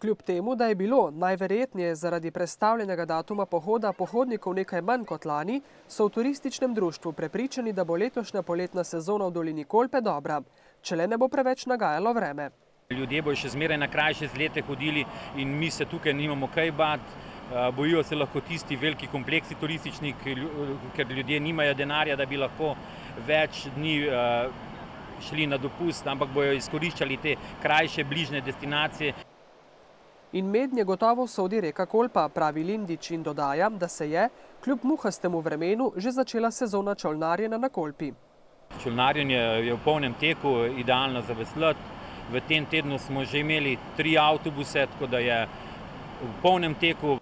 Kljub temu, da je bilo najverjetneje zaradi prestavljenega datuma pohoda pohodnikov nekaj manj kot lani, so v turističnem društvu prepričani, da bo letošnja poletna sezona v dolini Kolpe dobra, če le ne bo preveč nagajalo vreme. Ljudje bojo še zmeraj na krajše izlete hodili in mi se tukaj nimamo kaj bati. Bojijo se lahko tisti veliki kompleksi turistični, ker ljudje nimajo denarja, da bi lahko več dni šli na dopust, ampak bojo izkoriščali te krajše, bližnje destinacije. In mednje gotovo sodi reka Kolpa, pravi Lindič in dodaja, da se je, kljub muhastemu vremenu, že začela sezona čolnarjenja na Kolpi. Čolnarjenje je v polnem teku, idealno za veslati. V tem tednu smo že imeli 3 avtobuse, tako da je v polnem teku.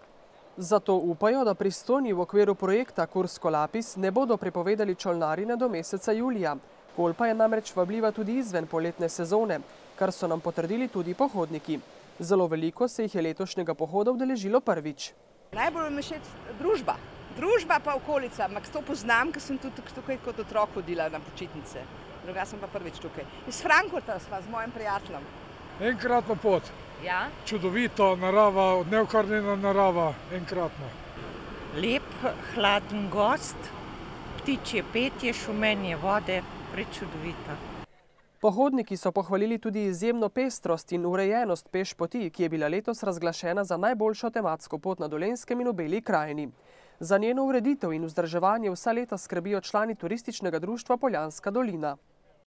Zato upajo, da pristojni v okviru projekta Kursko Lapis ne bodo prepovedali čolnarjenja do meseca julija. Kolpa je namreč vabljiva tudi izven poletne sezone, kar so nam potrdili tudi pohodniki. Zelo veliko se jih je letošnjega pohoda udeležilo prvič. Najbolj mi všeč družba. Družba pa okolica. To poznam, ker sem tudi tukaj kot otrok hodila na počitnice. Druga sem pa prvič tukaj. Iz Frankfurta sva z mojim prijateljem. Enkratna pot. Ja? Čudovito, narava, neokrnjena narava, enkratno. Lep, hladen gost, ptičje petje, šumenje vode, prečudovito. Pohodniki so pohvalili tudi izjemno pestrost in urejenost pešpoti, ki je bila letos razglašena za najboljšo tematsko pot na Dolenjskem in v Beli krajini. Za njeno ureditev in vzdrževanje vsa leta skrbijo člani turističnega društva Poljanska dolina.